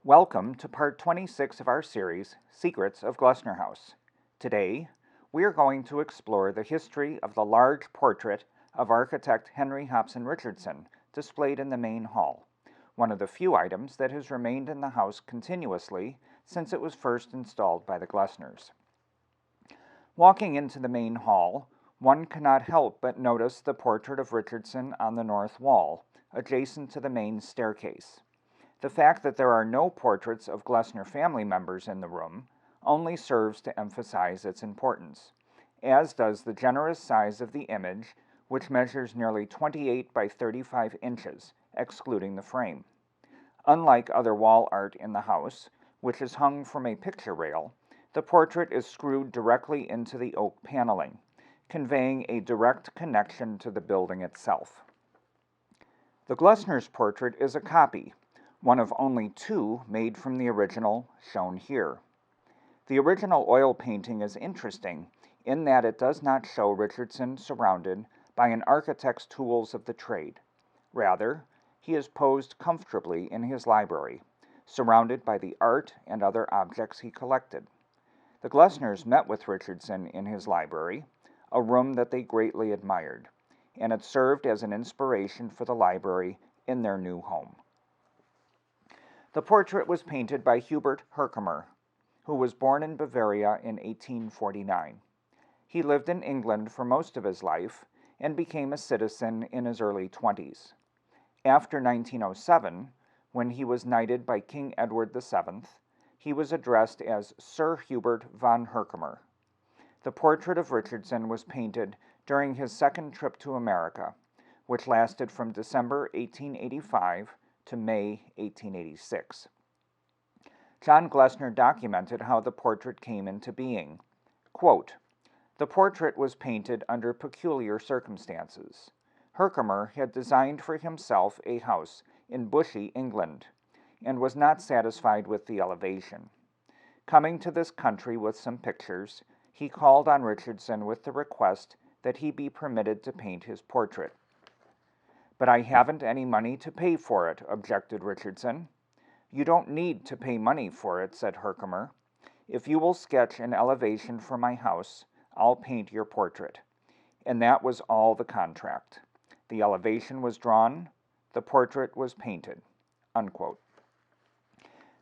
Welcome to part 26 of our series, Secrets of Glessner House. Today, we are going to explore the history of the large portrait of architect Henry Hobson Richardson displayed in the main hall, one of the few items that has remained in the house continuously since it was first installed by the Glessners. Walking into the main hall, one cannot help but notice the portrait of Richardson on the north wall, adjacent to the main staircase. The fact that there are no portraits of Glessner family members in the room only serves to emphasize its importance, as does the generous size of the image, which measures nearly 28 by 35 inches, excluding the frame. Unlike other wall art in the house, which is hung from a picture rail, the portrait is screwed directly into the oak paneling, conveying a direct connection to the building itself. The Glessner's portrait is a copy, one of only two made from the original shown here. The original oil painting is interesting in that it does not show Richardson surrounded by an architect's tools of the trade. Rather, he is posed comfortably in his library, surrounded by the art and other objects he collected. The Glessners met with Richardson in his library, a room that they greatly admired, and it served as an inspiration for the library in their new home. The portrait was painted by Hubert Herkimer, who was born in Bavaria in 1849. He lived in England for most of his life and became a citizen in his early 20s. After 1907, when he was knighted by King Edward VII, he was addressed as Sir Hubert von Herkimer. The portrait of Richardson was painted during his second trip to America, which lasted from December 1885 to May 1886. John Glessner documented how the portrait came into being. Quote, "The portrait was painted under peculiar circumstances. Herkimer had designed for himself a house in Bushey, England, and was not satisfied with the elevation. Coming to this country with some pictures, he called on Richardson with the request that he be permitted to paint his portrait. But I haven't any money to pay for it, objected Richardson. You don't need to pay money for it, said Herkimer. If you will sketch an elevation for my house, I'll paint your portrait. And that was all the contract. The elevation was drawn, the portrait was painted." Unquote.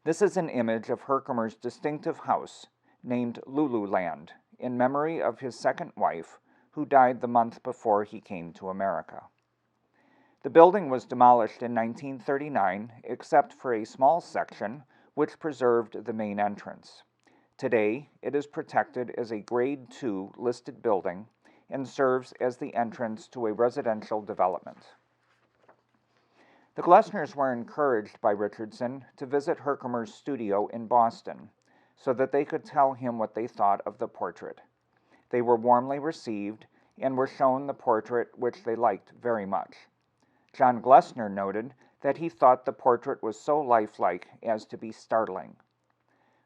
This is an image of Herkimer's distinctive house, named Lululand, in memory of his second wife, who died the month before he came to America. The building was demolished in 1939, except for a small section which preserved the main entrance. Today, it is protected as a Grade II listed building and serves as the entrance to a residential development. The Glessners were encouraged by Richardson to visit Herkimer's studio in Boston so that they could tell him what they thought of the portrait. They were warmly received and were shown the portrait, which they liked very much. John Glessner noted that he thought the portrait was so lifelike as to be startling.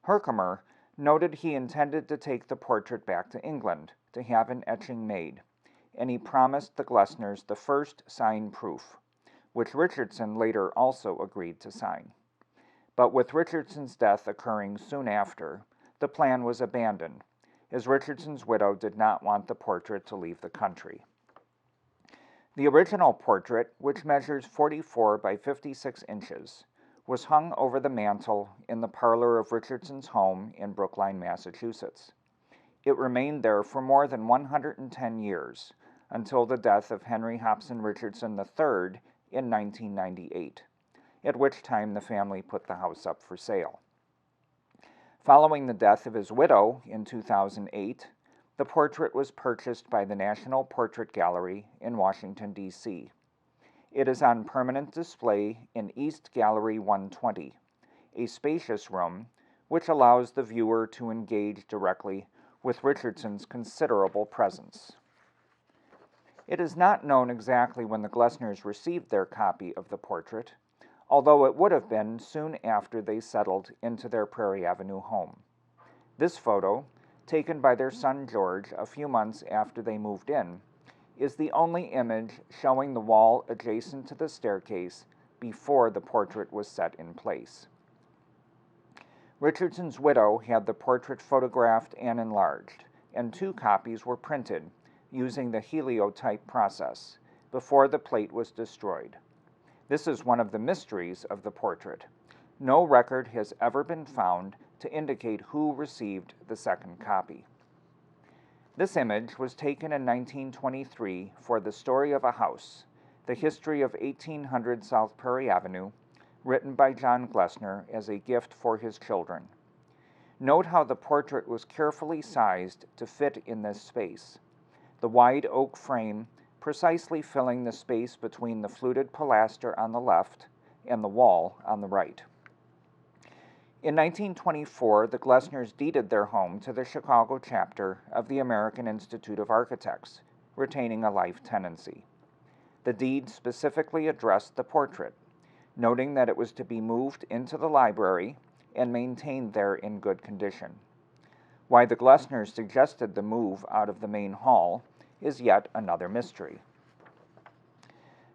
Herkimer noted he intended to take the portrait back to England to have an etching made, and he promised the Glessners the first signed proof, which Richardson later also agreed to sign. But with Richardson's death occurring soon after, the plan was abandoned, as Richardson's widow did not want the portrait to leave the country. The original portrait, which measures 44 by 56 inches, was hung over the mantel in the parlor of Richardson's home in Brookline, Massachusetts. It remained there for more than 110 years, until the death of Henry Hobson Richardson III in 1998, at which time the family put the house up for sale. Following the death of his widow in 2008, the portrait was purchased by the National Portrait Gallery in Washington, D.C. It is on permanent display in East Gallery 120, a spacious room which allows the viewer to engage directly with Richardson's considerable presence. It is not known exactly when the Glessners received their copy of the portrait, although it would have been soon after they settled into their Prairie Avenue home. This photo, taken by their son George a few months after they moved in, is the only image showing the wall adjacent to the staircase before the portrait was set in place. Richardson's widow had the portrait photographed and enlarged, and 2 copies were printed using the heliotype process before the plate was destroyed. This is one of the mysteries of the portrait. No record has ever been found to indicate who received the second copy. This image was taken in 1923 for The Story of a House, The History of 1800 South Prairie Avenue, written by John Glessner as a gift for his children. Note how the portrait was carefully sized to fit in this space. The wide oak frame precisely filling the space between the fluted pilaster on the left and the wall on the right. In 1924, the Glessners deeded their home to the Chicago chapter of the American Institute of Architects, retaining a life tenancy. The deed specifically addressed the portrait, noting that it was to be moved into the library and maintained there in good condition. Why the Glessners suggested the move out of the main hall is yet another mystery.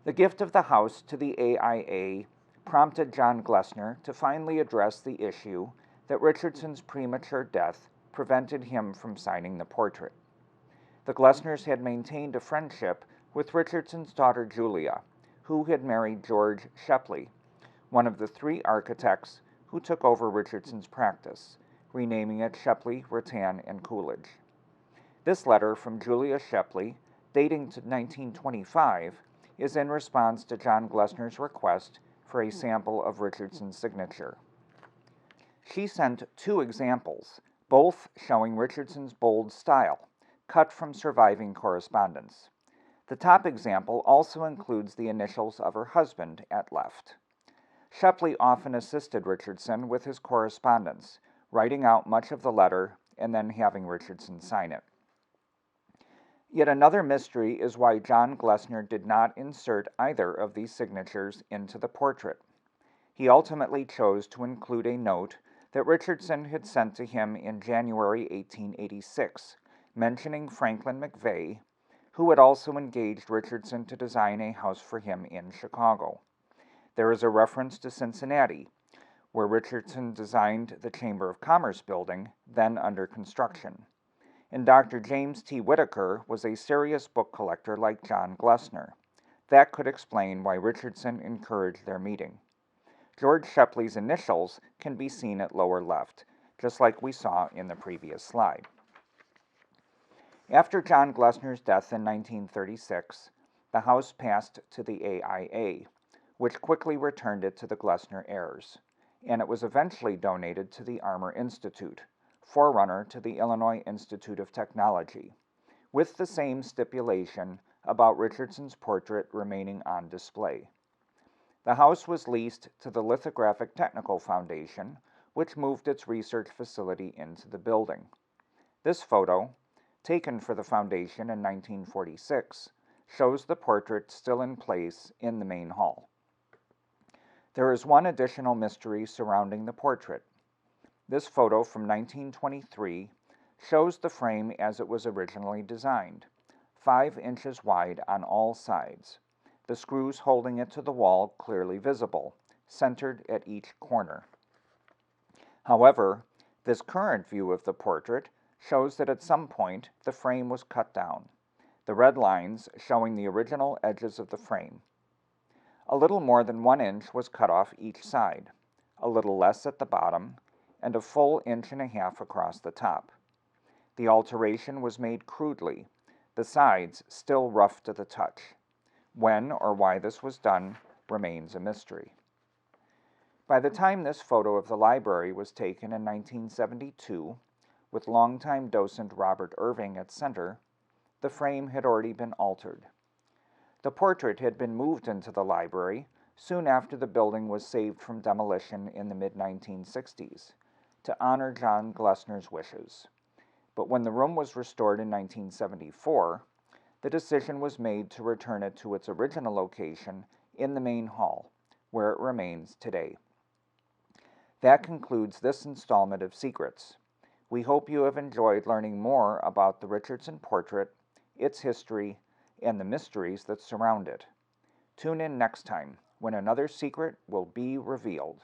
The gift of the house to the AIA prompted John Glessner to finally address the issue that Richardson's premature death prevented him from signing the portrait. The Glessners had maintained a friendship with Richardson's daughter Julia, who had married George Shepley, one of the 3 architects who took over Richardson's practice, renaming it Shepley, Rattan, and Coolidge. This letter from Julia Shepley, dating to 1925, is in response to John Glessner's request for a sample of Richardson's signature. She sent 2 examples, both showing Richardson's bold style, cut from surviving correspondence. The top example also includes the initials of her husband at left. Shepley often assisted Richardson with his correspondence, writing out much of the letter and then having Richardson sign it. Yet another mystery is why John Glessner did not insert either of these signatures into the portrait. He ultimately chose to include a note that Richardson had sent to him in January 1886, mentioning Franklin McVeigh, who had also engaged Richardson to design a house for him in Chicago. There is a reference to Cincinnati, where Richardson designed the Chamber of Commerce building, then under construction. And Dr. James T. Whitaker was a serious book collector like John Glessner. That could explain why Richardson encouraged their meeting. George Shepley's initials can be seen at lower left, just like we saw in the previous slide. After John Glessner's death in 1936, the house passed to the AIA, which quickly returned it to the Glessner heirs, and it was eventually donated to the Armour Institute, forerunner to the Illinois Institute of Technology, with the same stipulation about Richardson's portrait remaining on display. The house was leased to the Lithographic Technical Foundation, which moved its research facility into the building. This photo, taken for the foundation in 1946, shows the portrait still in place in the main hall. There is one additional mystery surrounding the portrait. This photo from 1923 shows the frame as it was originally designed, 5 inches wide on all sides, the screws holding it to the wall clearly visible, centered at each corner. However, this current view of the portrait shows that at some point the frame was cut down, the red lines showing the original edges of the frame. A little more than 1 inch was cut off each side, a little less at the bottom, and a full 1.5 inches across the top. The alteration was made crudely, the sides still rough to the touch. When or why this was done remains a mystery. By the time this photo of the library was taken in 1972, with longtime docent Robert Irving at center, the frame had already been altered. The portrait had been moved into the library soon after the building was saved from demolition in the mid-1960s, to honor John Glessner's wishes. But when the room was restored in 1974, the decision was made to return it to its original location in the main hall, where it remains today. That concludes this installment of Secrets. We hope you have enjoyed learning more about the Richardson portrait, its history, and the mysteries that surround it. Tune in next time when another secret will be revealed.